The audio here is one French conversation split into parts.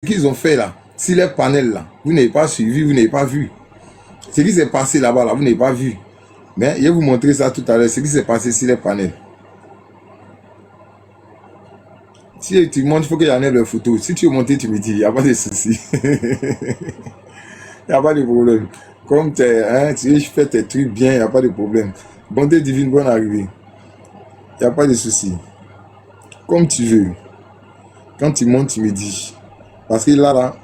qu'ils ont fait là, si les panels là, vous n'avez pas suivi, vous n'avez pas vu. Ce qui s'est passé là-bas, là, vous n'avez pas vu. Mais je vais vous montrer ça tout à l'heure, ce qui s'est passé sur les panels. Si tu montes, il faut qu'il y en ait de photos. Si tu veux monter, tu me dis, il n'y a pas de souci. Il n'y a pas de problème. Comme tu fais tes trucs bien, il n'y a pas de problème. Bonté divine, bonne arrivée. Il n'y a pas de souci. Comme tu veux. Quand tu montes, tu me dis. Parce que là.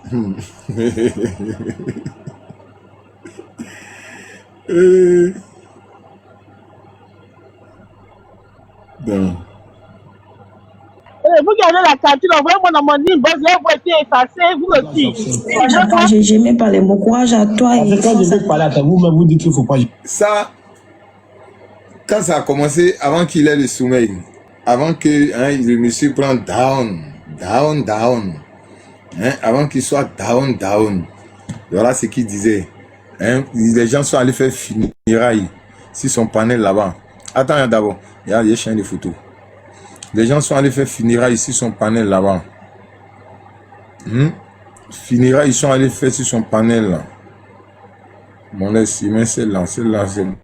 Bon. Vous gardez la capture, envoyez-moi dans mon inbox, là, vous été effacé, vous aussi. J'aimais pas les mots. Courage à toi. Et quand je vais parler à vous-même, vous dites qu'il ne faut pas. Ça, quand ça a commencé, avant qu'il ait le sommeil, avant que le monsieur prenne down, avant qu'il soit down, voilà ce qu'il disait. Les gens sont allés faire funérailles sur son panel là-bas. Attends d'abord, il y a des chiens de photos. Les gens sont allés faire funérailles sur son panel là-bas. Funérailles, ils sont allés faire sur son panel là. Bon, là, celle-là, c'est bon.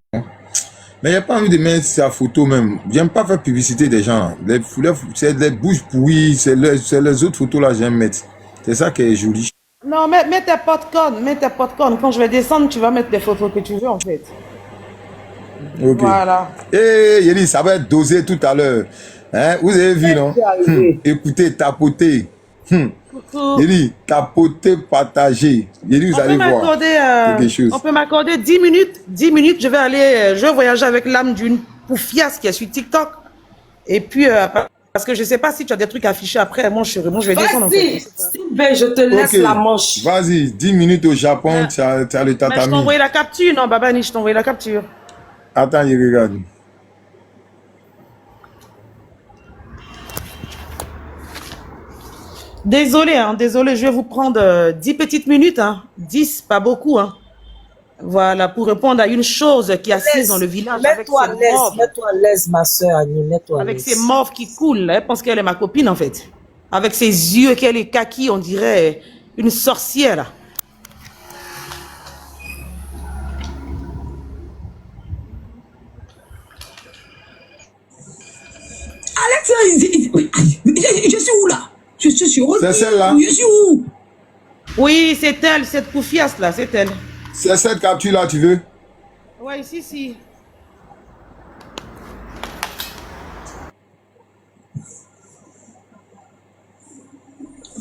Mais il n'y a pas envie de mettre sa photo même. J'aime pas faire publicité des gens. C'est des bouches pourries, c'est les autres photos là, j'aime mettre. C'est ça qui est joli. Non, mets tes popcorn. Quand je vais descendre, tu vas mettre les photos que tu veux en fait. Ok. Voilà. Et Yéli, ça va être dosé tout à l'heure. Vous avez vu, non? Écoutez, tapotez. Yéli, tapotez, partagez. Yéli, vous allez voir quelque chose. On peut m'accorder 10 minutes. 10 minutes, je vais voyager avec l'âme d'une poufiasse qui est sur TikTok. Et puis, parce que je ne sais pas si tu as des trucs affichés après. Moi, je vais descendre en fait. Vas-y, je te laisse la manche. Vas-y, 10 minutes au Japon, tu as le tatami. Mais je t'ai envoyé la capture, non, Babani, je t'ai envoyé la capture. Attends, il regarde. Désolé, je vais vous prendre 10 petites minutes, 10, pas beaucoup, Voilà, pour répondre à une chose qui est assise dans le village. Mets-toi à l'aise, ma soeur Annie, mets-toi à l'aise. Avec ses morves qui coulent, elle pense qu'elle est ma copine en fait. Avec ses yeux qu'elle est kaki, on dirait une sorcière. Alex, je suis où là? Je suis sur. C'est celle-là. Je suis où? Oui, c'est elle, cette poufiasse là, c'est elle. C'est cette capture-là, tu veux? Oui, si.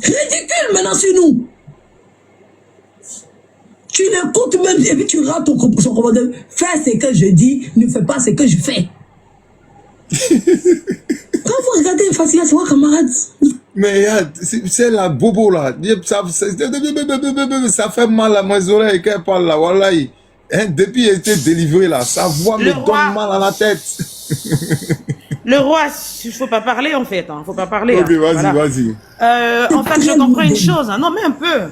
Ridicule maintenant sur nous. Tu l'écoutes même et puis tu rates son commandant. Fais ce que je dis, ne fais pas ce que je fais. Quand vous regardez une facile, c'est vos camarades. Mais c'est la bobo là. Ça fait mal à mes oreilles quand elle parle là. Voilà. Depuis qu'elle était délivrée là, sa voix me donne mal à la tête. Le roi, il ne faut pas parler en fait. Faut pas parler. Ok, vas-y. En fait, je comprends une chose. Non, mais un peu.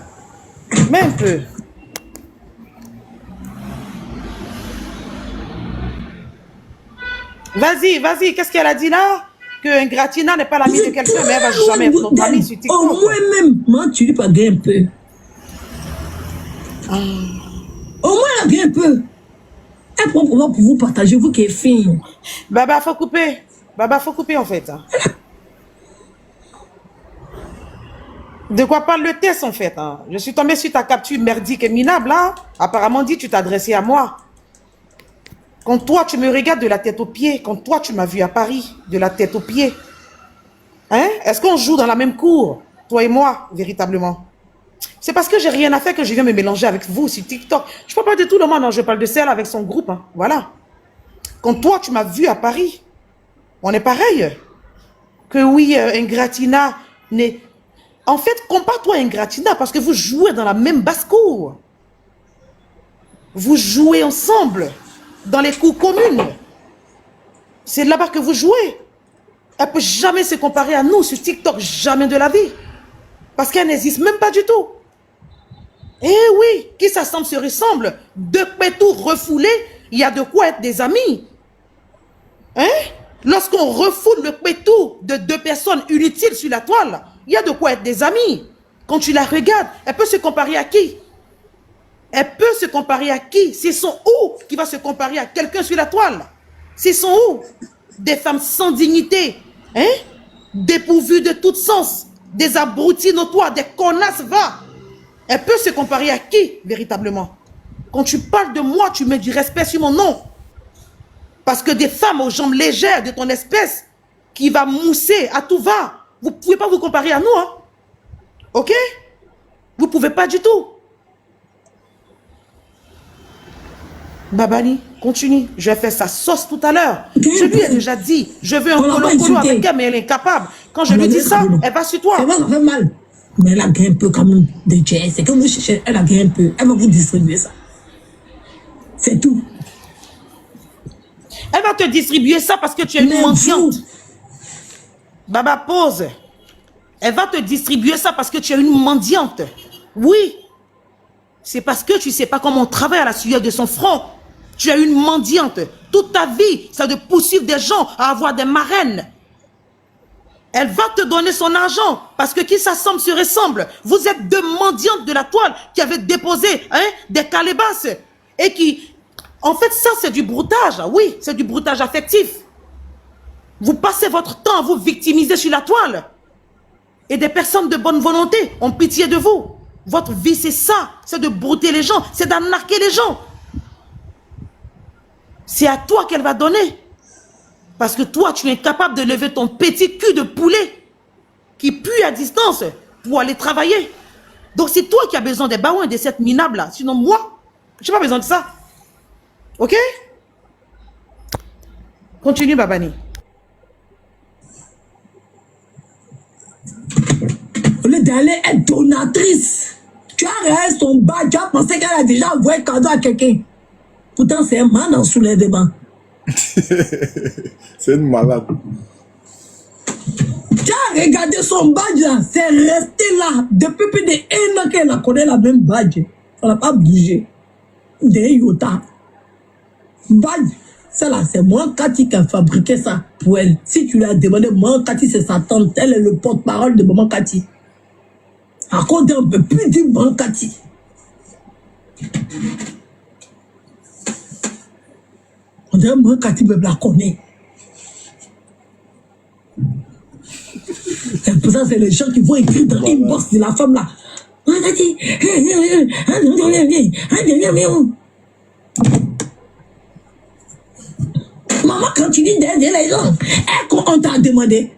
Vas-y, qu'est-ce qu'elle a dit là? Qu'un gratina n'est pas l'ami de quelqu'un, mais elle va jamais être notre amie sur TikTok. Au moins même, moi, tu lui pas gagner un peu. Au moins, elle a gagné un peu. Elle prend pour vous partager, vous qui êtes fine. Baba, faut couper en fait. De quoi parle le test en fait? Je suis tombée sur ta capture merdique et minable là. Apparemment dit tu t'adressais à moi. Quand toi tu me regardes de la tête aux pieds, quand toi tu m'as vu à Paris de la tête aux pieds, est-ce qu'on joue dans la même cour, toi et moi, véritablement? C'est parce que j'ai rien à faire que je viens me mélanger avec vous sur TikTok. Je ne parle pas de tout le monde, je parle de celle avec son groupe. Voilà. Quand toi tu m'as vu à Paris, on est pareil. Que oui, un gratina n'est... En fait, compare-toi à un gratina parce que vous jouez dans la même basse-cour. Vous jouez ensemble dans les cours communes. C'est là-bas que vous jouez. Elle ne peut jamais se comparer à nous sur TikTok, jamais de la vie. Parce qu'elle n'existe même pas du tout. Eh oui, qui s'assemble se ressemble. Deux pétous refoulés, il y a de quoi être des amis. Lorsqu'on refoule le pétou de deux personnes inutiles sur la toile, il y a de quoi être des amis. Quand tu la regardes, elle peut se comparer à qui? Elle peut se comparer à qui? C'est son où qui va se comparer à quelqu'un sur la toile? C'est son où? Des femmes sans dignité, hein? Dépourvues de tout sens, des abrutis notoires, des connasses, va. Elle peut se comparer à qui, véritablement? Quand tu parles de moi, tu mets du respect sur mon nom. Parce que des femmes aux jambes légères de ton espèce, qui va mousser à tout va, vous ne pouvez pas vous comparer à nous, hein? Ok? Vous ne pouvez pas du tout. Babani, continue. Je vais faire sa sauce tout à l'heure. Je lui ai déjà dit, je veux un colo avec elle, mais elle est incapable. Quand je lui dis ça, elle va sur toi. Ça fait mal. Mais elle a gagné un peu quand même de jazz. C'est comme vous cherchez, elle a gagné un peu. Elle va vous distribuer ça. C'est tout. Elle va te distribuer ça parce que tu es une mendiante. Baba, pose. Elle va te distribuer ça parce que tu es une mendiante. Oui. C'est parce que tu ne sais pas comment on travaille à la sueur de son front. Tu es une mendiante. Toute ta vie, ça de poursuivre des gens à avoir des marraines. Elle va te donner son argent parce que qui s'assemble se ressemble. Vous êtes deux mendiantes de la toile qui avaient déposé des calebasses et qui... En fait, ça, c'est du broutage. Oui, c'est du broutage affectif. Vous passez votre temps à vous victimiser sur la toile. Et des personnes de bonne volonté ont pitié de vous. Votre vie, c'est ça. C'est de brouter les gens. C'est d'arnaquer les gens. C'est à toi qu'elle va donner. Parce que toi, tu es incapable de lever ton petit cul de poulet qui pue à distance pour aller travailler. Donc, c'est toi qui as besoin des baouins, de cette minable-là. Sinon, moi, je n'ai pas besoin de ça. Ok? Continue, Babani. Au lieu d'aller être donatrice, tu as regardé son bas, tu as pensé qu'elle a déjà envoyé un cadeau à quelqu'un. Pourtant, c'est un man en soulèvement. C'est une malade. Tu as regardé son badge là, c'est resté là. Depuis plus d'1 an qu'elle a connaît la même badge. Elle n'a pas bougé. Des iota. Badge, ça là, c'est moi, Cathy, qui a fabriqué ça pour elle. Si tu lui as demandé, moi, Cathy, c'est sa tante. Elle est le porte-parole de maman Cathy. À côté, on ne peut plus dire maman Cathy. On dirait moi, Cathy, me la connaît. C'est pour ça c'est les gens qui vont écrire dans l'inbox de la femme là. Maman, quand tu dis derrière les gens, on t'a demandé.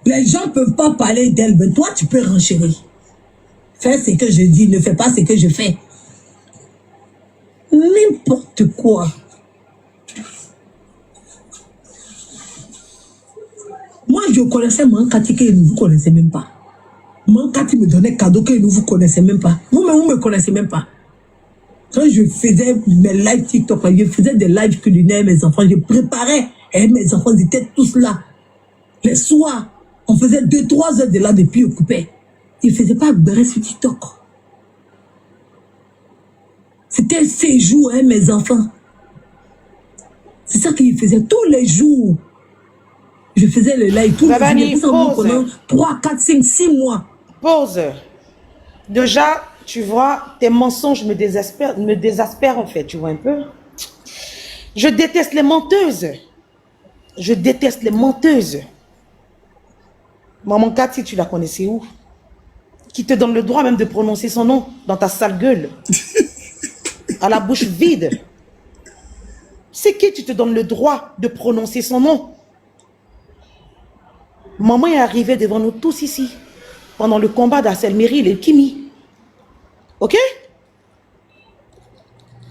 Les gens ne peuvent pas parler d'elle, mais toi, tu peux renchérir. Fais ce que je dis, ne fais pas ce que je fais. N'importe quoi. Moi, je connaissais Mankati que vous ne connaissez même pas. Mankati me donnait cadeau que vous ne connaissez même pas. Vous-même, vous ne me connaissez même pas. Quand je faisais mes lives TikTok, je faisais des lives culinaires, mes enfants, je préparais, et mes enfants étaient tous là. Les soirs, on faisait 2-3 heures de là depuis occupé. Ils ne faisaient pas beurrer sur TikTok. C'était un séjour, mes enfants. C'est ça qu'ils faisaient tous les jours. Je faisais le live tous les jours pendant 3, 4, 5, 6 mois. Pause. Déjà, tu vois, tes mensonges me désespèrent en fait, tu vois un peu. Je déteste les menteuses. Je déteste les menteuses. Maman Cathy, tu la connaissais où? Qui te donne le droit même de prononcer son nom dans ta sale gueule. À la bouche vide. C'est qui tu te donnes le droit de prononcer son nom? Maman est arrivée devant nous tous ici, pendant le combat d'Assel Meryl et Kimi. Ok?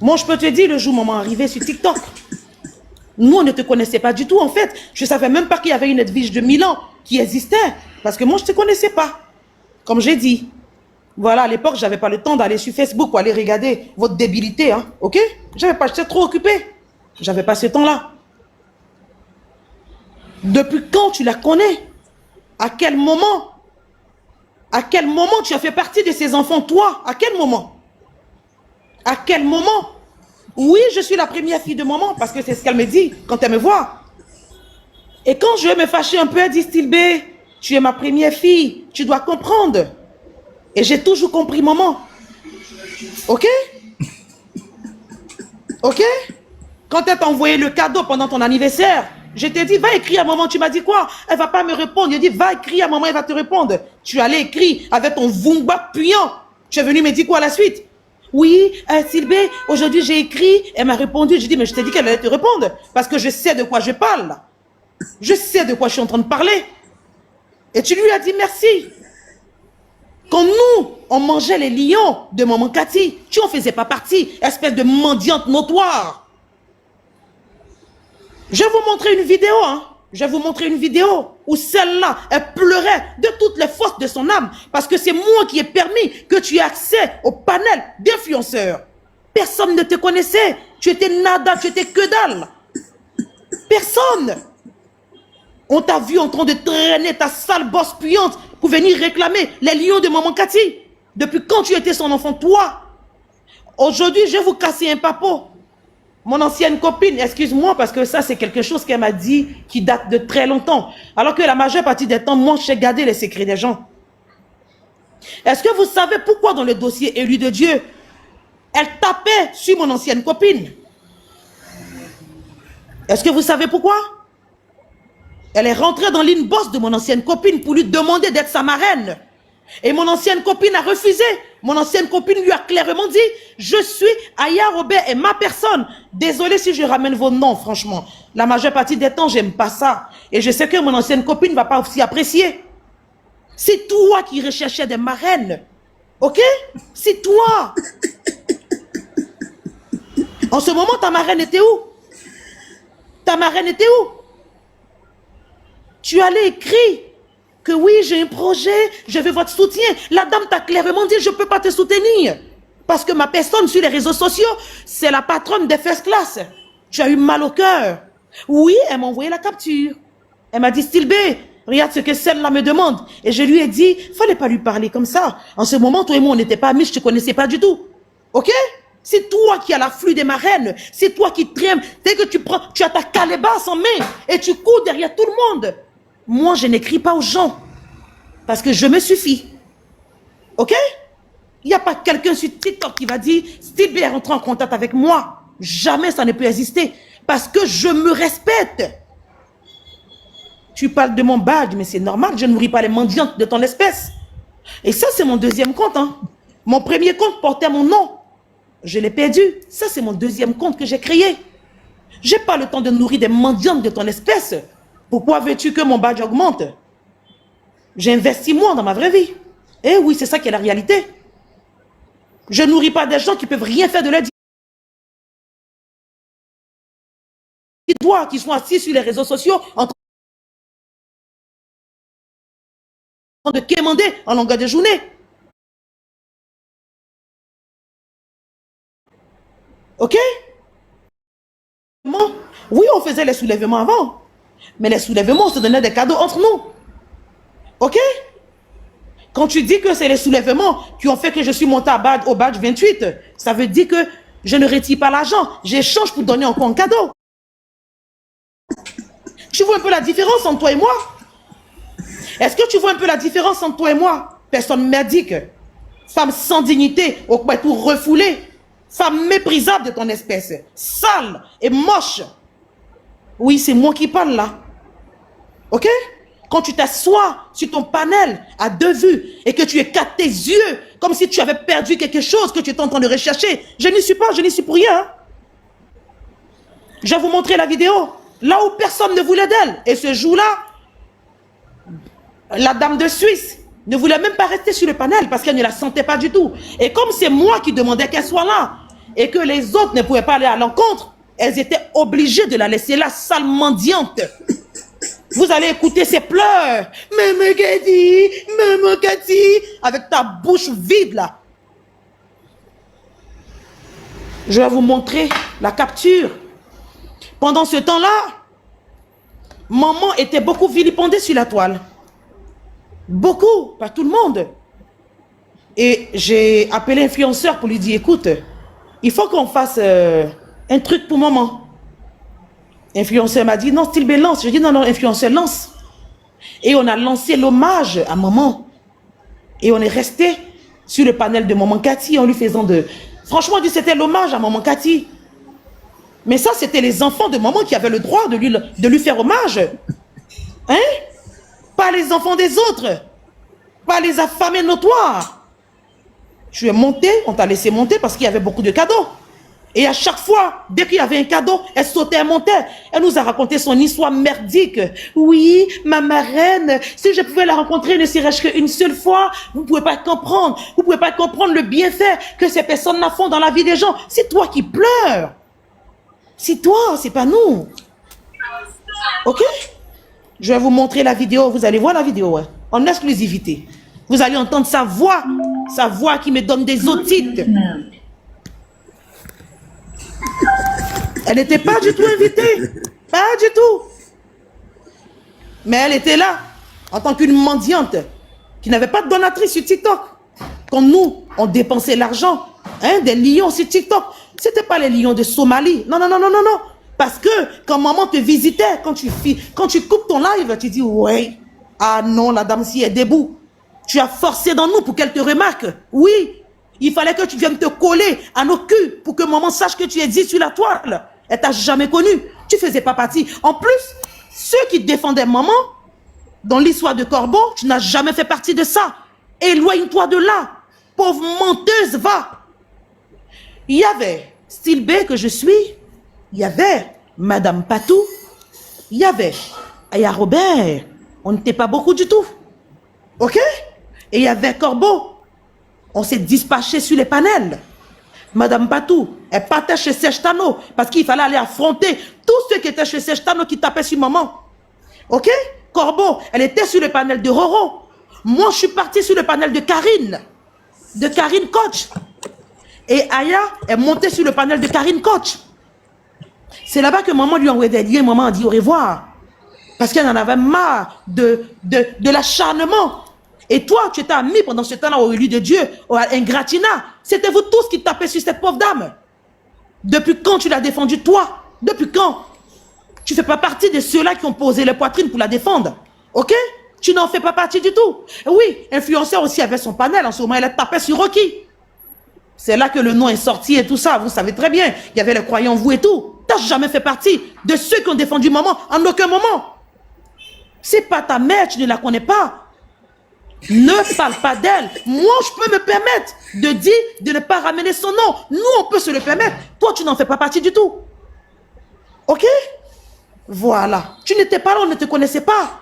Moi, je peux te dire, le jour où maman est arrivée sur TikTok, nous, on ne te connaissait pas du tout, en fait. Je ne savais même pas qu'il y avait une Edwige de Milan qui existait, parce que moi, je ne te connaissais pas. Comme j'ai dit. Voilà, à l'époque, je n'avais pas le temps d'aller sur Facebook pour aller regarder votre débilité, hein, ok? J'étais trop occupée. Je n'avais pas ce temps-là. Depuis quand tu la connais? À quel moment? À quel moment tu as fait partie de ces enfants, toi? À quel moment? À quel moment? Oui, je suis la première fille de maman, parce que c'est ce qu'elle me dit quand elle me voit. Et quand je vais me fâcher un peu, elle dit, Stilbé, tu es ma première fille. Tu dois comprendre. Et j'ai toujours compris, maman. Ok? Ok? Quand elle t'a envoyé le cadeau pendant ton anniversaire, je t'ai dit, va écrire à maman. Tu m'as dit quoi? Elle va pas me répondre. J'ai dit, va écrire à maman, elle va te répondre. Tu allais écrire avec ton vumba puant. Tu es venu me dire quoi à la suite? Oui, Sylvie, aujourd'hui j'ai écrit. Elle m'a répondu. J'ai dit, mais je t'ai dit qu'elle allait te répondre. Parce que je sais de quoi je parle. Je sais de quoi je suis en train de parler. Et tu lui as dit merci. Quand nous, on mangeait les lions de maman Cathy, tu n'en faisais pas partie, espèce de mendiante notoire. Je vais vous montrer une vidéo, hein. Je vais vous montrer une vidéo où celle-là, elle pleurait de toutes les forces de son âme parce que c'est moi qui ai permis que tu aies accès au panel d'influenceurs. Personne ne te connaissait. Tu étais nada, tu étais que dalle. Personne. On t'a vu en train de traîner ta sale bosse puante pour venir réclamer les lions de maman Cathy. Depuis quand tu étais son enfant, toi? Aujourd'hui, je vais vous casser un papo. Mon ancienne copine, excuse-moi parce que ça c'est quelque chose qu'elle m'a dit qui date de très longtemps. Alors que la majeure partie des temps, moi je sais garder les secrets des gens. Est-ce que vous savez pourquoi dans le dossier élu de Dieu, elle tapait sur mon ancienne copine? Est-ce que vous savez pourquoi? Elle est rentrée dans l'inbox de mon ancienne copine pour lui demander d'être sa marraine. Et mon ancienne copine a refusé. Mon ancienne copine lui a clairement dit, je suis Aya Robert et ma personne. Désolé si je ramène vos noms, franchement. La majeure partie des temps, j'aime pas ça. Et je sais que mon ancienne copine ne va pas aussi apprécier. C'est toi qui recherchais des marraines. Ok? C'est toi. En ce moment, ta marraine était où? Ta marraine était où? Tu allais écrire que oui, j'ai un projet, je veux votre soutien. La dame t'a clairement dit, je ne peux pas te soutenir. Parce que ma personne sur les réseaux sociaux, c'est la patronne des first class. Tu as eu mal au cœur. Oui, elle m'a envoyé la capture. Elle m'a dit, Stilbé, regarde ce que celle-là me demande. Et je lui ai dit, il ne fallait pas lui parler comme ça. En ce moment, toi et moi, on n'était pas amis, je ne te connaissais pas du tout. Ok? C'est toi qui as l'afflux des marraines. C'est toi qui traînes. Dès que tu as ta calebasse en main et tu cours derrière tout le monde. Moi, je n'écris pas aux gens. Parce que je me suffis. Ok? Il n'y a pas quelqu'un sur TikTok qui va dire Steve est rentré en contact avec moi. Jamais ça ne peut exister. Parce que je me respecte. Tu parles de mon badge, mais c'est normal. Je ne nourris pas les mendiantes de ton espèce. Et ça, c'est mon deuxième compte. Hein. Mon premier compte portait mon nom. Je l'ai perdu. Ça, c'est mon deuxième compte que j'ai créé. Je n'ai pas le temps de nourrir des mendiantes de ton espèce. Pourquoi veux-tu que mon badge augmente? J'ai investi moi dans ma vraie vie. Eh oui, c'est ça qui est la réalité. Je ne nourris pas des gens qui ne peuvent rien faire de leur vie. Toi qui sont assis sur les réseaux sociaux en train de quémander en longueur de journée. Ok? Oui, on faisait les soulèvements avant. Mais les soulèvements, on se donnait des cadeaux entre nous. Ok? Quand tu dis que c'est les soulèvements qui ont fait que je suis monté au badge 28, ça veut dire que je ne retire pas l'argent. J'échange pour donner encore un cadeau. Tu vois un peu la différence entre toi et moi? Est-ce que tu vois un peu la différence entre toi et moi? Personne merdique. Femme sans dignité, au point tout refoulée. Femme méprisable de ton espèce. Sale et moche. Oui, c'est moi qui parle là. Ok? Quand tu t'assois sur ton panel à deux vues et que tu écartes tes yeux comme si tu avais perdu quelque chose que tu étais en train de rechercher, je n'y suis pas, je n'y suis pour rien. Je vais vous montrer la vidéo. Là où personne ne voulait d'elle. Et ce jour-là, la dame de Suisse ne voulait même pas rester sur le panel parce qu'elle ne la sentait pas du tout. Et comme c'est moi qui demandais qu'elle soit là et que les autres ne pouvaient pas aller à l'encontre, elles étaient obligées de la laisser là, sale mendiante. Vous allez écouter ses pleurs. Maman Cathy, avec ta bouche vide là. Je vais vous montrer la capture. Pendant ce temps-là, maman était beaucoup vilipendée sur la toile. Beaucoup, pas tout le monde. Et j'ai appelé l'influenceur pour lui dire, écoute, il faut qu'on fasse un truc pour maman. L'influenceur m'a dit, non, Stilbé lance. Je dis, non, influenceur lance. Et on a lancé l'hommage à maman. Et on est resté sur le panel de Maman Cathy en lui faisant de... Franchement, on dit c'était l'hommage à Maman Cathy. Mais ça, c'était les enfants de Maman qui avaient le droit de lui faire hommage. Hein? Pas les enfants des autres. Pas les affamés notoires. Tu es monté, on t'a laissé monter parce qu'il y avait beaucoup de cadeaux. Et à chaque fois, dès qu'il y avait un cadeau, elle sautait, elle montait. Elle nous a raconté son histoire merdique. Oui, ma marraine, si je pouvais la rencontrer ne serait-ce qu'une seule fois, vous ne pouvez pas comprendre. Vous ne pouvez pas comprendre le bienfait que ces personnes-là font dans la vie des gens. C'est toi qui pleures. C'est toi, c'est pas nous. Ok? Je vais vous montrer la vidéo. Vous allez voir la vidéo, ouais, en exclusivité. Vous allez entendre sa voix qui me donne des otites. Elle n'était pas du tout invitée. Pas du tout. Mais elle était là, en tant qu'une mendiante, qui n'avait pas de donatrice sur TikTok. Quand nous, on dépensait l'argent, hein, des lions sur TikTok, ce n'était pas les lions de Somalie. Non, non, non, non, non, non. Parce que quand maman te visitait, quand tu coupes ton live, tu dis, ouais, ah non, la dame si est debout. Tu as forcé dans nous pour qu'elle te remarque. Oui, il fallait que tu viennes te coller à nos culs pour que maman sache que tu existes sur la toile. Elle t'a jamais connu. Tu faisais pas partie. En plus, ceux qui défendaient maman, dans l'histoire de Corbeau, tu n'as jamais fait partie de ça. Éloigne-toi de là. Pauvre menteuse, va. Il y avait Style B que je suis. Il y avait Madame Patou. Il y avait Aya Robert. On n'était pas beaucoup du tout. Ok? Et il y avait Corbeau. On s'est dispatché sur les panels. Madame Patou, elle partait chez Serge Tano parce qu'il fallait aller affronter tous ceux qui étaient chez Serge Tano qui tapaient sur maman. Ok? Corbeau, elle était sur le panel de Roro. Moi, je suis partie sur le panel de Karine Coach. Et Aya est montée sur le panel de Karine Coach. C'est là-bas que maman lui a envoyé des liens. Maman a dit au revoir. Parce qu'elle en avait marre de l'acharnement. Et toi, tu étais ami pendant ce temps-là au élu de Dieu, au Ingratina. C'était vous tous qui tapez sur cette pauvre dame. Depuis quand tu l'as défendue, toi? Depuis quand? Tu ne fais pas partie de ceux-là qui ont posé les poitrines pour la défendre. Ok? Tu n'en fais pas partie du tout. Et oui, influenceur aussi avait son panel. En ce moment, elle a tapé sur Rocky. C'est là que le nom est sorti et tout ça. Vous savez très bien. Il y avait les croyants, vous et tout. Tu n'as jamais fait partie de ceux qui ont défendu maman en aucun moment. C'est pas ta mère, tu ne la connais pas. Ne parle pas d'elle. Moi, je peux me permettre de dire de ne pas ramener son nom. Nous, on peut se le permettre. Toi, tu n'en fais pas partie du tout. Ok? Voilà. Tu n'étais pas là, on ne te connaissait pas.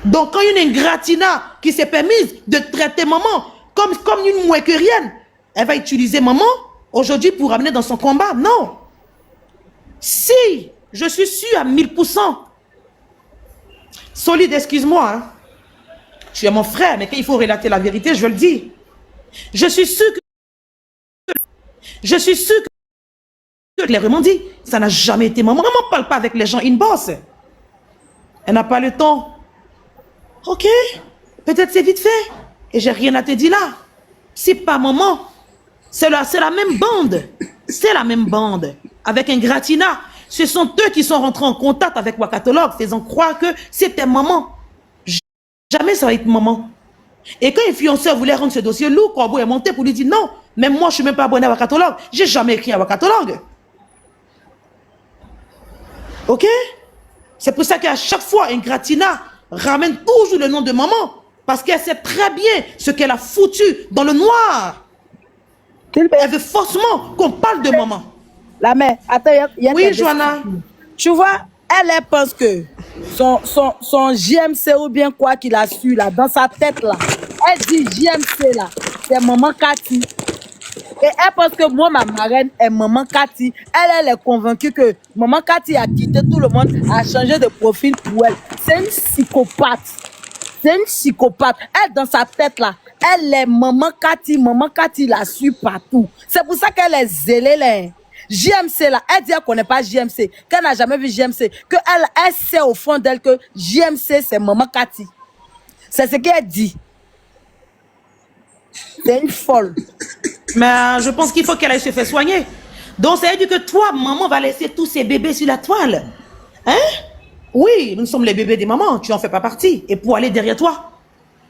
Donc, quand une ingratina qui s'est permise de traiter maman comme une mouéquerienne, elle va utiliser maman aujourd'hui pour ramener dans son combat. Non. Si, je suis sûre à 1000%. Solide, excuse-moi. Hein. Tu es mon frère, mais quand il faut relater la vérité, je veux le dire. Je suis sûre que clairement dit, ça n'a jamais été maman. Maman ne parle pas avec les gens inbox. Elle n'a pas le temps. Ok, peut-être c'est vite fait. Et j'ai rien à te dire là. C'est pas maman. C'est la même bande. C'est la même bande. Avec un gratina. Ce sont eux qui sont rentrés en contact avec Wakatolog, faisant croire que c'était maman. Jamais ça va être maman. Et quand l'influenceur voulait rendre ce dossier lourd, Corbeau est monté pour lui dire non, mais moi je ne suis même pas abonné à Wakatolog. J'ai jamais écrit à Wakatolog. Ok? C'est pour ça qu'à chaque fois, Ingratina ramène toujours le nom de maman. Parce qu'elle sait très bien ce qu'elle a foutu dans le noir. Elle veut forcément qu'on parle de maman. La mère, attends, oui, Joanna. Tu vois, elle pense que son JMC ou bien quoi qu'il a su là, dans sa tête là, elle dit JMC là, c'est maman Cathy. Et elle pense que moi, ma marraine est maman Cathy. Elle est convaincue que maman Cathy a quitté tout le monde, a changé de profil pour elle. C'est une psychopathe. C'est une psychopathe. Elle, dans sa tête là, elle est maman Cathy la suit partout. C'est pour ça qu'elle est zélée là. JMC là, elle dit qu'elle connaît pas JMC, qu'elle n'a jamais vu JMC, qu'elle sait au fond d'elle que JMC c'est maman Cathy. C'est ce qu'elle dit. C'est une folle. Mais je pense qu'il faut qu'elle aille se faire soigner. Donc ça veut dire que toi, maman va laisser tous ses bébés sur la toile. Hein? Oui, nous sommes les bébés des mamans, tu en fais pas partie. Et pour aller derrière toi,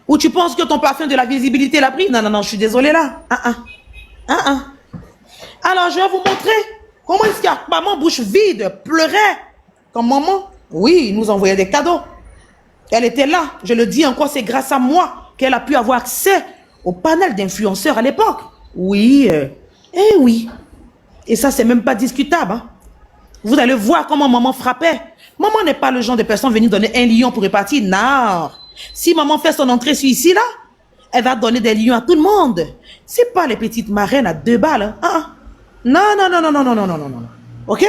ou tu penses que ton parfum de la visibilité l'a pris? Non, non, non, je suis désolée là. Alors, je vais vous montrer comment est-ce qu'il y a maman bouche vide, pleurait. Comme maman, oui, il nous envoyait des cadeaux. Elle était là, je le dis encore, c'est grâce à moi qu'elle a pu avoir accès au panel d'influenceurs à l'époque. Oui, eh oui. Et ça, c'est même pas discutable. Hein. Vous allez voir comment maman frappait. Maman n'est pas le genre de personne venue donner 1 lion pour répartir. Non. Si maman fait son entrée sur ici, là, elle va donner des lions à tout le monde. C'est pas les petites marraines à 2 balles. Hein. Non, non, non, non, non, non, non, non, non, non. OK?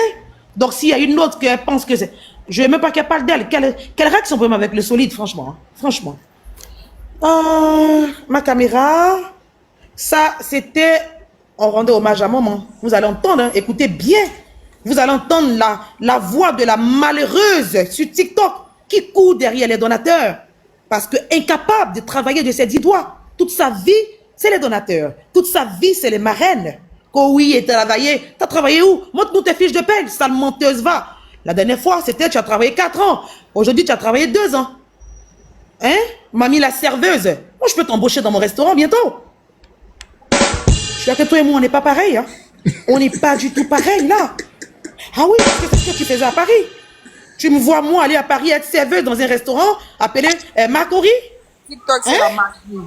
Donc, s'il y a une autre qui pense que c'est... Je ne veux même pas qu'elle parle d'elle. Quelle réaction peut avec le solide, franchement. Hein? Franchement. Ma caméra. Ça, c'était... On rendait hommage à maman. Vous allez entendre, hein, écoutez bien. Vous allez entendre la voix de la malheureuse sur TikTok qui court derrière les donateurs. Parce que incapable de travailler de ses 10 doigts. Toute sa vie, c'est les donateurs. Toute sa vie, c'est les marraines. Oh oui, et travaillé. T'as travaillé où? Montre-nous tes fiches de paie, sale menteuse, va. La dernière fois, c'était tu as travaillé 4 ans. Aujourd'hui, tu as travaillé 2 ans. Hein? Mamie la serveuse. Moi, je peux t'embaucher dans mon restaurant bientôt. Je suis là que toi et moi, on n'est pas pareil. Hein? On n'est pas du tout pareil, là. Ah oui, parce que c'est ce que tu faisais à Paris. Tu me vois, moi, aller à Paris être serveuse dans un restaurant appelé Macori. TikTok, c'est la machine.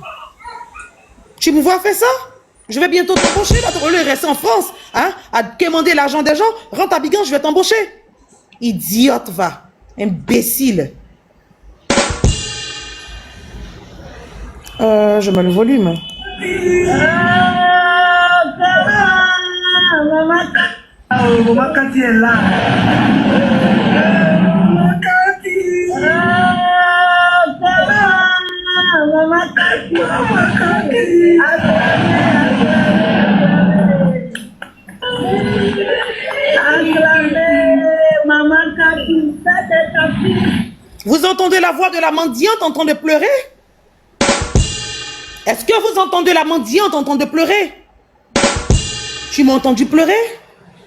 Tu me vois faire ça? Je vais bientôt t'embaucher, là. Au lieu de rester en France, hein, à demander l'argent des gens, rentre à Bigan, je vais t'embaucher. Idiote, va. Imbécile. Je mets le volume. Maman Cathy est là. Maman Cathy. Maman Cathy. Maman Cathy. Maman Cathy. Vous entendez la voix de la mendiante en train de pleurer? Est-ce que vous entendez la mendiante en train de pleurer? Tu m'as entendu pleurer?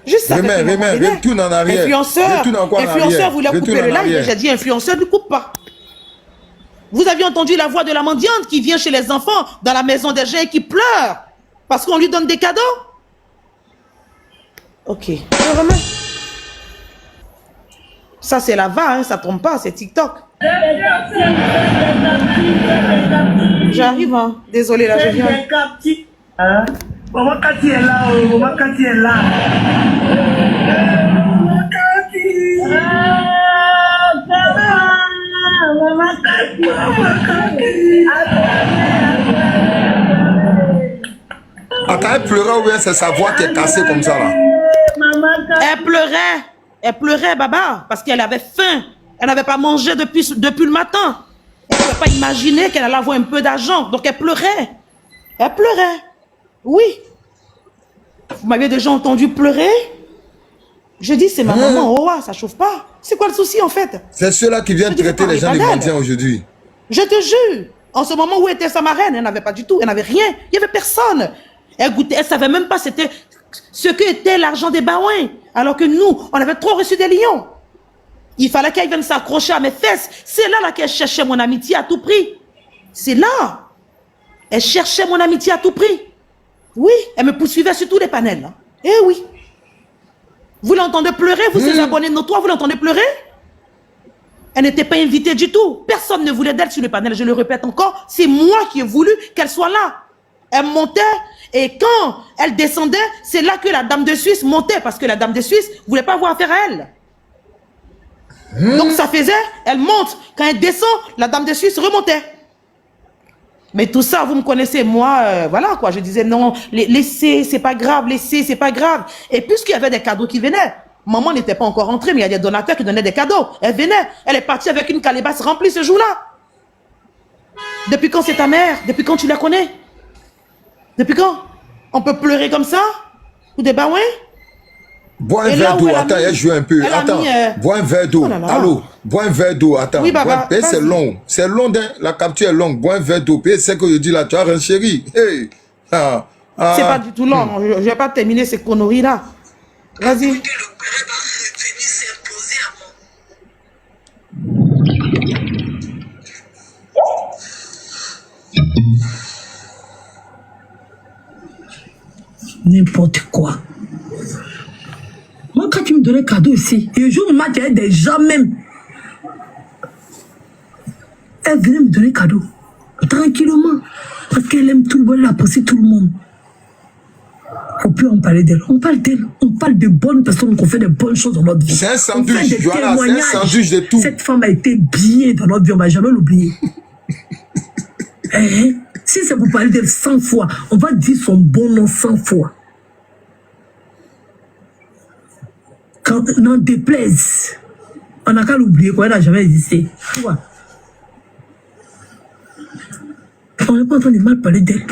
Juste ça. Retourne en arrière. Influenceur voulait couper le live. J'ai dit influenceur ne coupe pas. Vous aviez entendu la voix de la mendiante qui vient chez les enfants dans la maison des gens et qui pleure parce qu'on lui donne des cadeaux? Ok. Ça, c'est la va, hein, ça tombe pas, c'est TikTok. J'arrive, hein. Désolé, là, je viens. Maman Cathy est là, maman Cathy est là. Maman Cathy. Maman Cathy. Maman Cathy. Attends, elle pleurait ou bien c'est sa voix qui est cassée comme ça là? Elle pleurait. Elle pleurait, Baba, parce qu'elle avait faim. Elle n'avait pas mangé depuis le matin. Elle ne pouvait pas imaginer qu'elle allait avoir un peu d'argent. Donc elle pleurait. Elle pleurait. Oui. Vous m'avez déjà entendu pleurer? Je dis, c'est ma maman. Oh, ça chauffe pas. C'est quoi le souci en fait? C'est ceux-là qui viennent traiter les gens de mendiants aujourd'hui. Je te jure. En ce moment où était sa marraine, elle n'avait pas du tout. Elle n'avait rien. Il n'y avait personne. Elle goûtait. Elle ne savait même pas c'était ce que était l'argent des Baouins. Alors que nous, on avait trop reçu des lions. Il fallait qu'elle vienne s'accrocher à mes fesses. C'est là qu'elle cherchait mon amitié à tout prix. C'est là. Elle cherchait mon amitié à tout prix. Oui, elle me poursuivait sur tous les panels. Hein. Eh oui. Vous l'entendez pleurer, vous, ces abonnés notoires, vous l'entendez pleurer? Elle n'était pas invitée du tout. Personne ne voulait d'elle sur le panel. Je le répète encore, c'est moi qui ai voulu qu'elle soit là. Elle montait et quand elle descendait, c'est là que la dame de Suisse montait parce que la dame de Suisse ne voulait pas avoir affaire à elle. Donc ça faisait, elle monte. Quand elle descend, la dame de Suisse remontait. Mais tout ça, vous me connaissez, moi, voilà quoi, je disais non, laissez, c'est pas grave, laissez, c'est pas grave. Et puisqu'il y avait des cadeaux qui venaient, maman n'était pas encore rentrée, mais il y a des donateurs qui donnaient des cadeaux. Elle venait, elle est partie avec une calebasse remplie ce jour-là. Depuis quand c'est ta mère? Depuis quand tu la connais? Depuis quand? On peut pleurer comme ça? Ou des baouins? Bois un verre d'eau, attends, elle joue un peu. Attends, bois un verre d'eau. Allô, bois un verre d'eau, attends. Oui, Baba, c'est long. C'est long, la capture est longue. Bois un verre d'eau. C'est que je dis là, tu as un chéri. Hey. C'est pas du tout long. Je vais pas terminer ces conneries-là. Vas-y. N'importe quoi. Moi, quand tu me donnais cadeau ici, et le jour où moi, tu avais des gens même. Elle venait me donner cadeau. Tranquillement. Parce qu'elle aime tout le monde, elle apprécie tout le monde. Faut plus en parler d'elle. On parle d'elle. On parle de bonnes personnes, qu'on fait de bonnes choses dans notre vie. C'est un On sandwich, fait des Joanna, c'est un témoignages. sandwich de tout. Cette femme a été bien dans notre vie, on va jamais l'oublier. Si c'est pour parler d'elle 100 fois, on va dire son bon nom 100 fois. Quand n'en déplaise, on n'a qu'à l'oublier, quoi, elle n'a jamais existé. Tu vois. On n'est pas en train de mal parler d'elle.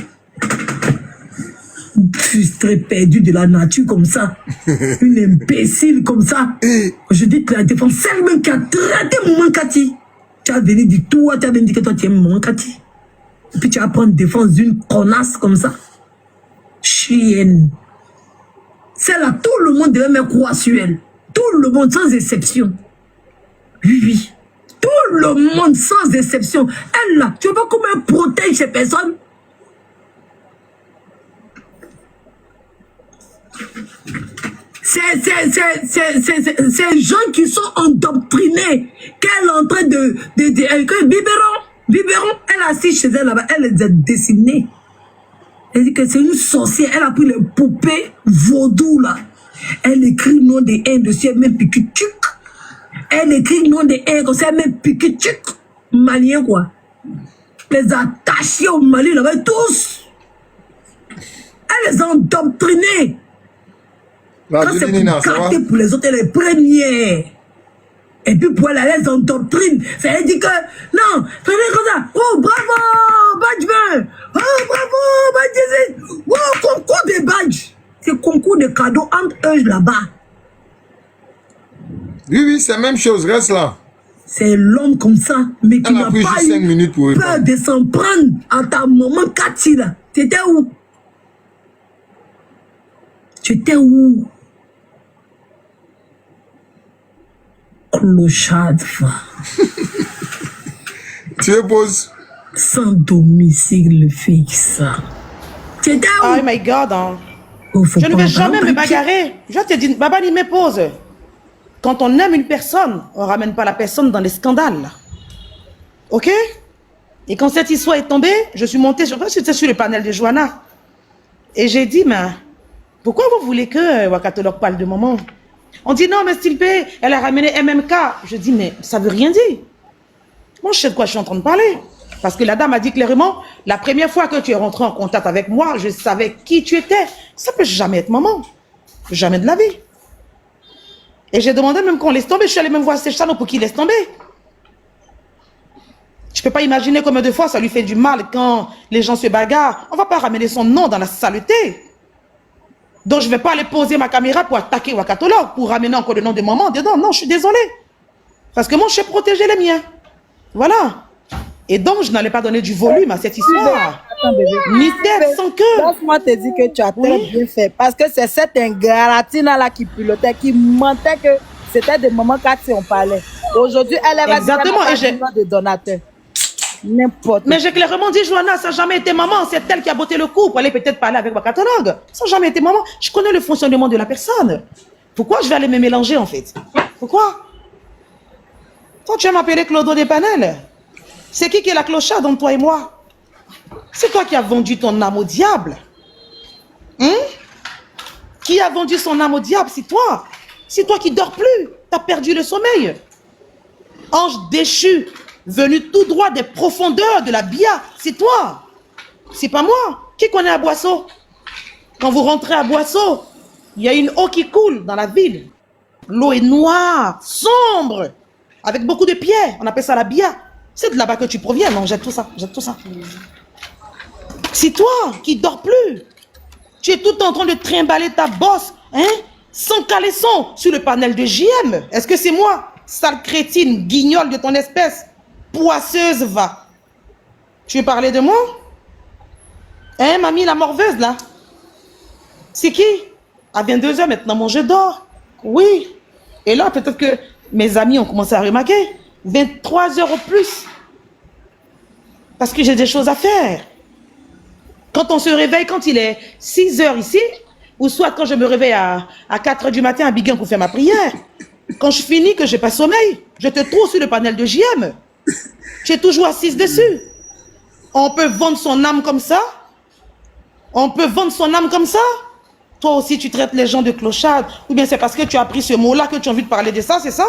Frustrée, perdue de la nature comme ça. Une imbécile comme ça. Je dis que la défense, c'est elle-même qui a traité Maman Cathy. Tu as venu du tout, tu as venu dire que toi tu aimes Maman Cathy. Et puis tu vas prendre défense d'une connasse comme ça. Chienne. Celle-là, tout le monde devait me croire sur elle. Tout le monde, sans exception. Oui, oui. Tout le monde, sans exception. Elle, là, tu vois comment elle protège ces personnes? Ces gens qui sont endoctrinés, qu'elle est en train Biberon, elle est assise chez elle là-bas, elle les a dessinés. Elle dit que c'est une sorcière, elle a pris les poupées vaudou là. Elle écrit nom des hains dessus, elle met piquetuc. Elle écrit nom des hains comme ça, elle met piquetuc. Malien quoi. Les attachés au Mali là-bas, tous. Elle les a endoctrinés. Quand c'est pour garder pour les autres, elle est première. Et puis pour elle, elle les endoctrine. Ça veut dire que, non, prenez comme ça. Oh, bravo, badge. Oh, bravo, badge. Oh, concours de badge. C'est concours de cadeaux entre eux là-bas. Oui, c'est la même chose, reste là. C'est l'homme comme ça, mais qui n'a pas eu peur de s'en prendre à ta maman Cathy là. Tu étais où? Tu étais où? Clochade, va. Tu poses. Sans domicile fixe. Tu étais où? Oh my God. Hein. Oh, je ne vais jamais me bagarrer. Je te dis, Baba ni me pose. Quand on aime une personne, on ne ramène pas la personne dans les scandales. Ok? Et quand cette histoire est tombée, je suis montée, j'étais sur le panel de Joanna. Et j'ai dit, mais pourquoi vous voulez que Wakatolok parle de maman? On dit non, mais Stilpe, elle a ramené MMK. Je dis, mais ça veut rien dire. Moi, je sais de quoi je suis en train de parler. Parce que la dame a dit clairement, la première fois que tu es rentré en contact avec moi, je savais qui tu étais. Ça peut jamais être maman. Jamais de la vie. Et j'ai demandé même qu'on laisse tomber. Je suis allée même voir Sechano pour qu'il laisse tomber. Je ne peux pas imaginer combien de fois ça lui fait du mal quand les gens se bagarrent. On ne va pas ramener son nom dans la saleté. Donc je ne vais pas aller poser ma caméra pour attaquer Wakatolok, pour ramener encore le nom de maman dedans. Non, je suis désolée. Parce que moi, je sais protéger les miens. Voilà. Et donc, je n'allais pas donner du volume à cette histoire. Attends, bébé. Ni tête sans queue. Laisse-moi te dire que tu as très bien fait. Parce que c'est cette ingratine-là qui pilotait, qui mentait que c'était de maman Cathy on parlait. Aujourd'hui, elle va dire qu'elle a de donateur. N'importe. Mais j'ai clairement dit, Joanna, ça n'a jamais été maman. C'est elle qui a botté le coup pour aller peut-être parler avec Wakatolok. Ça n'a jamais été maman. Je connais le fonctionnement de la personne. Pourquoi je vais aller me mélanger, en fait? Pourquoi? Toi, tu vas m'appeler Clodo des Panels. C'est qui est la clochade entre toi et moi? C'est toi qui as vendu ton âme au diable. Qui a vendu son âme au diable? C'est toi. C'est toi qui dors plus. Tu as perdu le sommeil. Ange déchu, venu tout droit des profondeurs de la Bia. C'est toi. C'est pas moi. Qui connaît à Boisseau? Quand vous rentrez à Boisseau, il y a une eau qui coule dans la ville. L'eau est noire, sombre, avec beaucoup de pierres. On appelle ça la Bia. C'est de là-bas que tu proviens. Non, jette tout ça. Jette tout ça. C'est toi qui dors plus. Tu es tout en train de trimballer ta bosse, hein, sans caleçon, sur le panel de JM. Est-ce que c'est moi, sale crétine, guignole de ton espèce, poisseuse, va? Tu veux parler de moi? Hein, mamie, la morveuse, là? C'est qui? À 22h maintenant, moi, je dors. Oui. Et là, peut-être que mes amis ont commencé à remarquer. 23h au plus. Parce que j'ai des choses à faire. Quand on se réveille, quand il est 6h ici, Ou soit quand je me réveille à 4 h du matin à Biguin pour faire ma prière. Quand je finis, que j'ai pas sommeil, je te trouve sur le panel de JM. Tu es toujours assise dessus. On peut vendre son âme comme ça? On peut vendre son âme comme ça? Toi aussi, tu traites les gens de clochards. Ou bien c'est parce que tu as appris ce mot-là que tu as envie de parler de ça, c'est ça?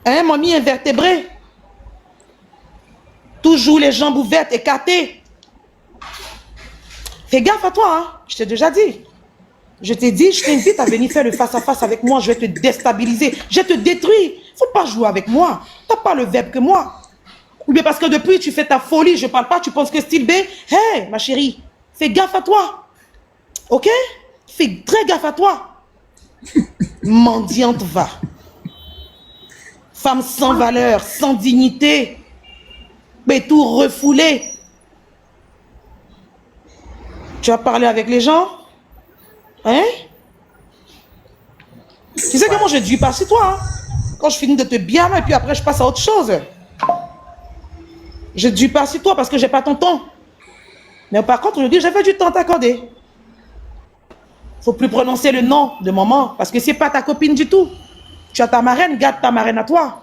Hein, mamie invertébrée? Toujours les jambes ouvertes, écartées. Fais gaffe à toi, hein? Je t'ai déjà dit. Je t'ai dit, je t'invite à venir faire le face-à-face avec moi. Je vais te déstabiliser. Je te détruis. Faut pas jouer avec moi. T'as pas le verbe que moi. Ou bien parce que depuis, tu fais ta folie. Je parle pas, tu penses que style B. Hé, ma chérie, fais gaffe à toi. Ok? Fais très gaffe à toi. Mendiante va. Femme sans valeur, sans dignité. Mais tout refoulé. Tu as parlé avec les gens? Hein? Tu sais que moi je dis pas sur toi. Hein? Quand je finis de te bien, et puis après je passe à autre chose. Je dis pas sur toi parce que j'ai pas ton temps. Mais par contre, je dis j'avais du temps à t'accorder. Faut plus prononcer le nom de maman parce que c'est pas ta copine du tout. Tu as ta marraine, garde ta marraine à toi.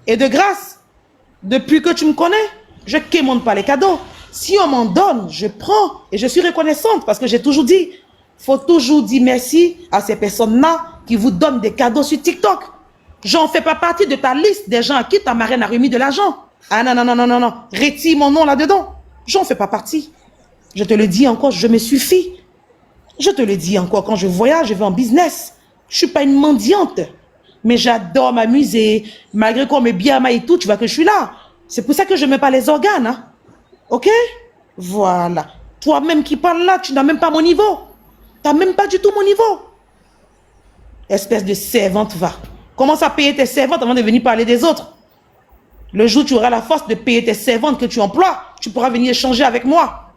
Et de grâce, depuis que tu me connais, je ne quémande pas les cadeaux. Si on m'en donne, je prends et je suis reconnaissante parce que j'ai toujours dit, faut toujours dire merci à ces personnes-là qui vous donnent des cadeaux sur TikTok. J'en fais pas partie de ta liste des gens à qui ta marraine a remis de l'argent. Ah non, non, non, non, non, non. Retire mon nom là-dedans. J'en fais pas partie. Je te le dis encore, je me suffis. Je te le dis encore, quand je voyage, je vais en business. Je suis pas une mendiante. Mais j'adore m'amuser. Malgré qu'on me bien et tout, tu vois que je suis là. C'est pour ça que je ne mets pas les organes. Hein? Ok? Voilà. Toi-même qui parles là, tu n'as même pas mon niveau. Tu n'as même pas du tout mon niveau. Espèce de servante, va. Commence à payer tes servantes avant de venir parler des autres. Le jour où tu auras la force de payer tes servantes que tu emploies, tu pourras venir échanger avec moi.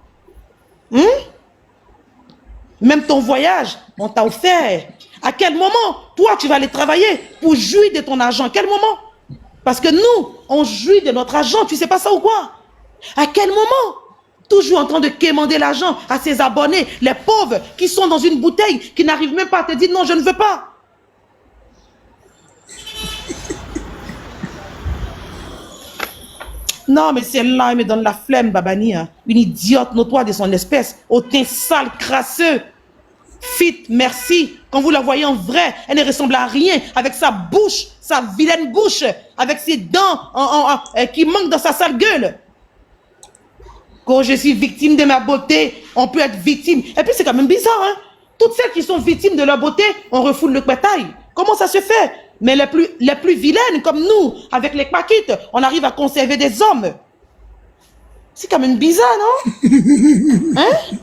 Même ton voyage, on t'a offert. À quel moment, toi, tu vas aller travailler pour jouir de ton argent? À quel moment? Parce que nous, on jouit de notre argent. Tu sais pas ça ou quoi? À quel moment? Toujours en train de quémander l'argent à ses abonnés, les pauvres qui sont dans une bouteille, qui n'arrivent même pas à te dire non, je ne veux pas. Non, mais celle-là, elle me donne la flemme, Babani. Hein. Une idiote notoire de son espèce, au teint sale, crasseux. Fit, merci. Quand vous la voyez en vrai, elle ne ressemble à rien. Avec sa bouche, sa vilaine bouche, avec ses dents qui manquent dans sa sale gueule. Quand je suis victime de ma beauté, on peut être victime. Et puis c'est quand même bizarre, hein. Toutes celles qui sont victimes de leur beauté, on refoule le bétail. Comment ça se fait? Mais les plus vilaines, comme nous, avec les paquites, on arrive à conserver des hommes. C'est quand même bizarre, non? Hein?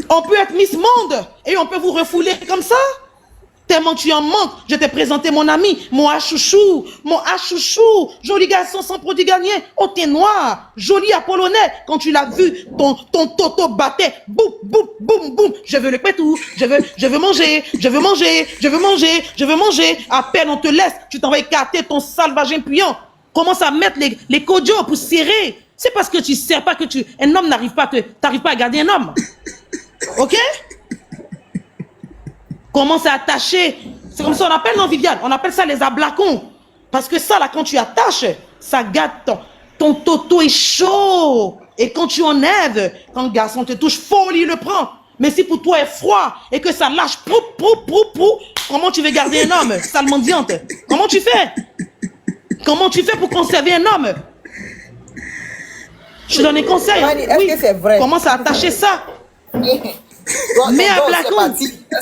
On peut être Miss Monde et on peut vous refouler comme ça. Tellement tu en manques, je t'ai présenté mon ami, mon achouchou, joli garçon sans produit gagné, au teint noir, joli apollonais. Quand tu l'as vu, ton toto battait, boum, boum, boum, boum. Je veux le pétou, je veux manger, je veux manger, je veux manger, je veux manger. À peine on te laisse, tu t'en vas écarter ton sale vagin puant. Commence à mettre les codios pour serrer. C'est parce que tu sais pas que un homme n'arrive pas à garder un homme. Ok? Commence à attacher. C'est comme ça, on appelle, non, Viviane? On appelle ça les ablacons. Parce que ça, là, quand tu attaches, ça gâte ton toto est chaud. Et quand tu enlèves, quand le garçon te touche, folie le prend. Mais si pour toi est froid et que ça lâche, comment tu veux garder un homme, sale mendiante? Comment tu fais? Comment tu fais pour conserver un homme? Je te donne des conseils. Est-ce que c'est vrai? Commence à attacher ça. Mais à Blacon,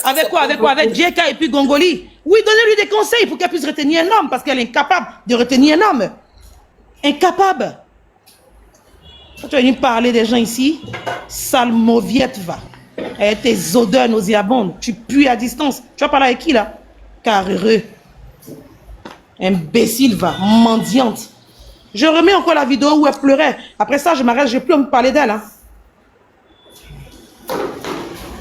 avec quoi? Avec JK et puis Gongoli. Oui, donnez-lui des conseils pour qu'elle puisse retenir un homme, parce qu'elle est incapable de retenir un homme. Incapable. Quand tu vas venir parler des gens ici, sale mauviette va. Et tes odeurs nauséabondes, tu pues à distance. Tu vas parler avec qui là? Carreux. Imbécile va, mendiante. Je remets encore la vidéo où elle pleurait. Après ça, je m'arrête, je n'ai plus envie de parler d'elle. Hein.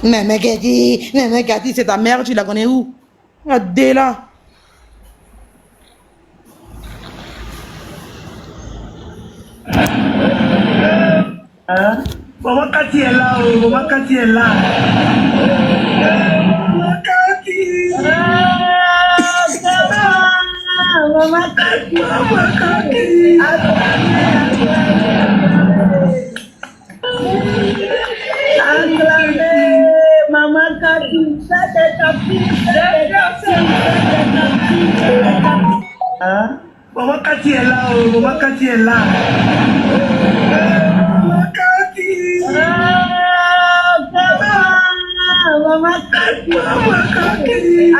Mais Gadi, c'est ta mère, tu la connais où? Regardez là. Maman Cathy est là, oh, maman Cathy est là. Maman Cathy. Maman Cathy. Maman Cathy. Maman Cathy, ça c'est ta fille, hein? Maman Cathy est là, oh, maman Cathy est là. Maman Cathy. Maman Cathy. Maman Cathy.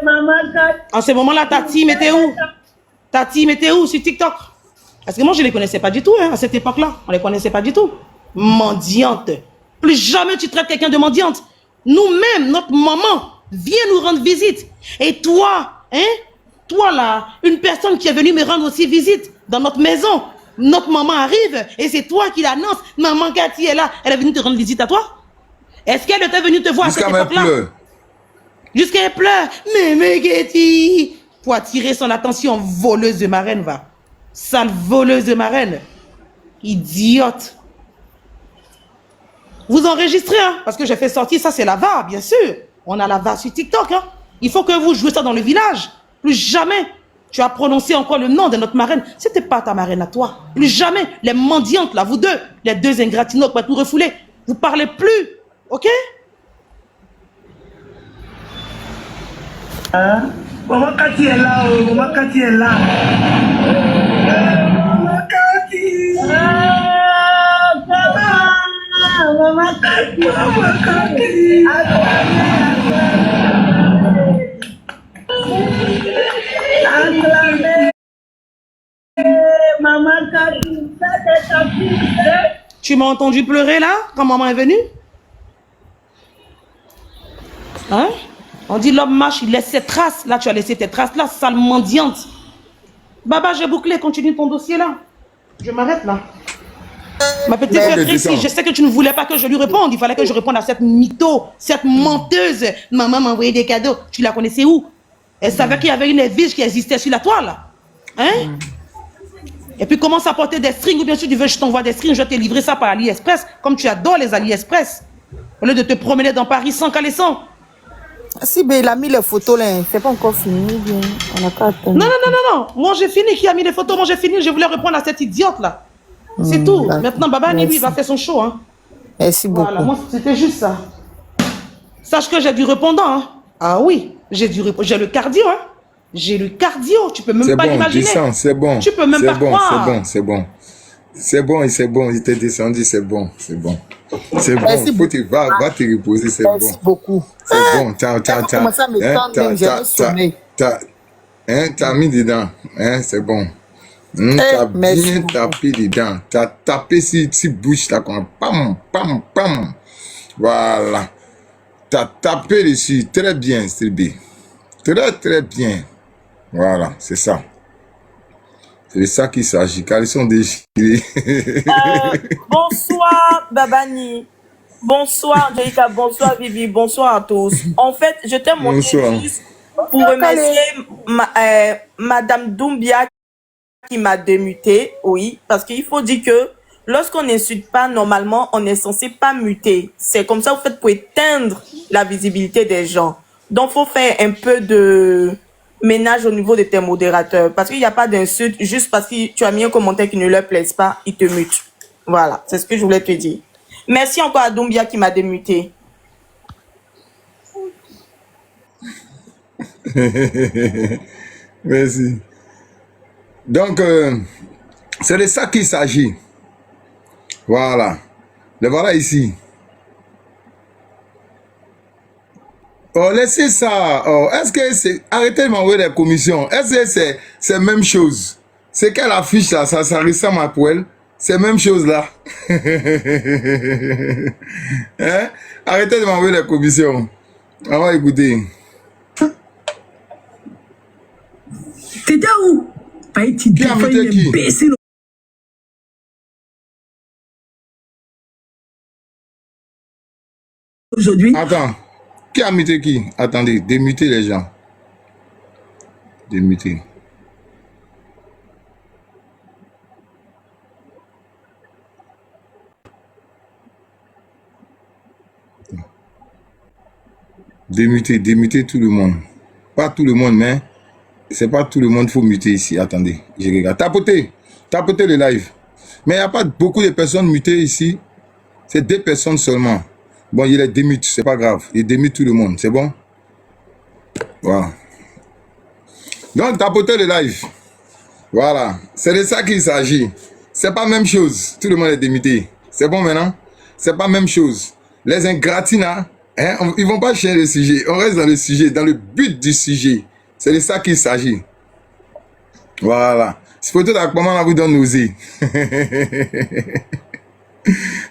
Maman Cathy. En ce moment-là, ta team était où? Ta team était où sur TikTok? Parce que moi, je ne les connaissais pas du tout, hein, à cette époque-là. On ne les connaissait pas du tout. Mendiante. Plus jamais tu traites quelqu'un de mendiante. Nous-mêmes, notre maman vient nous rendre visite. Et toi, hein? Toi là, une personne qui est venue me rendre aussi visite dans notre maison. Notre maman arrive et c'est toi qui l'annonce. Maman Cathy est là. Elle est venue te rendre visite à toi? Est-ce qu'elle était venue te voir à cette époque-là? Jusqu'à elle pleure. Mais Cathy, pour attirer son attention, voleuse de marraine, va. Sale voleuse de marraine. Idiote. Vous enregistrez, hein, parce que j'ai fait sortir, ça c'est la VAR, bien sûr. On a la VAR sur TikTok, hein. Il faut que vous jouiez ça dans le village. Plus jamais tu as prononcé encore le nom de notre marraine. C'était pas ta marraine à toi. Plus jamais. Les mendiantes, là, vous deux, les deux ingratignaux qui vont tout refouler. Vous parlez plus, ok? Hein? Maman Cathy est là, oh, maman Cathy est là. Maman Cathy. Maman Cathy. Maman Cathy. Maman Cathy, ça c'est ta fille. Tu m'as entendu pleurer là, quand maman est venue? Hein? On dit l'homme marche, il laisse ses traces. Là, tu as laissé tes traces là, sale mendiante. Baba, j'ai bouclé, continue ton dossier là. Je m'arrête là. Ma petite sœur Tracy, je sais que tu ne voulais pas que je lui réponde. Il fallait que je réponde à cette mytho, cette menteuse. Maman m'a envoyé des cadeaux. Tu la connaissais où? Elle savait qu'il y avait une évige qui existait sur la toile. Hein? Et puis commence à porter des strings, ou bien sûr tu veux que je t'envoie des strings, je vais te livrer ça par AliExpress, comme tu adores les AliExpress. Au lieu de te promener dans Paris sans caleçon. Si, ben, il a mis les photos là, c'est pas encore fini. Bien. On a pas attendre. Non. Moi j'ai fini. Qui a mis les photos? Moi j'ai fini. Je voulais répondre à cette idiote là. C'est tout. Maintenant, Baba lui, il va faire son show. Hein. Merci beaucoup. Voilà, moi c'était juste ça. Sache que j'ai du répondant. Hein. Ah oui, j'ai le cardio. Hein. J'ai le cardio. Tu peux même pas l'imaginer. C'est bon. Tu peux même pas croire. C'est bon. Il t'est descendu, c'est bon. C'est bon. Va te reposer, c'est bon. Merci beaucoup. C'est bon. T'as mis dedans. Hein, c'est bon. T'as bien tapé dedans. T'as tapé si bouche là comme pam. Voilà. T'as tapé dessus. Très bien, Stébé. Très bien. Voilà, c'est ça. C'est de ça qu'il s'agit, car ils sont déchirés. Bonsoir, Babani. Bonsoir, Angelica. Bonsoir, Vivi. Bonsoir à tous. En fait, je t'ai montré juste pour remercier Madame Doumbia qui m'a démuté. Oui, parce qu'il faut dire que lorsqu'on n'insulte pas, normalement, on est censé pas muter. C'est comme ça, vous faites pour éteindre la visibilité des gens. Donc, faut faire un peu de ménage au niveau de tes modérateurs. Parce qu'il n'y a pas d'insulte, juste parce que tu as mis un commentaire qui ne leur plaise pas, ils te mutent. Voilà, c'est ce que je voulais te dire. Merci encore à Doumbia qui m'a démuté. Merci. Donc, c'est de ça qu'il s'agit. Voilà. Le voilà ici. Oh, laissez ça. Oh, est-ce que c'est... Arrêtez de m'envoyer des commissions. Est-ce que c'est même chose? C'est quelle affiche là? Ça ressemble à poêle. C'est même chose là. Hein? Arrêtez de m'envoyer des commissions. On va écouter. T'étais où? Qui a invité qui? Aujourd'hui. Attends. Qui a muté qui? Attendez, démuter les gens. Démuter. Démuter tout le monde. Pas tout le monde, mais c'est pas tout le monde qu'il faut muter ici. Attendez, je regarde. Tapotez le live. Mais il n'y a pas beaucoup de personnes mutées ici. C'est 2 personnes seulement. Bon, il les démute, c'est pas grave. Il démute tout le monde, c'est bon? Voilà. Donc, tapotez le live. Voilà. C'est de ça qu'il s'agit. C'est pas la même chose. Tout le monde est démuté. C'est bon maintenant? C'est pas la même chose. Les ingratinats, hein, ils vont pas chercher le sujet. On reste dans le sujet, dans le but du sujet. C'est de ça qu'il s'agit. Voilà. C'est pour tout à comment on vous donne nausée.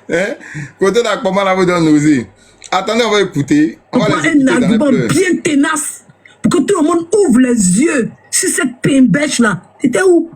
Hein? Pour tout à comment on vous donne nausée. Attendez, on va écouter. On va les écouter un argument bien tenace pour que tout le monde ouvre les yeux sur cette pimbèche là. C'était où?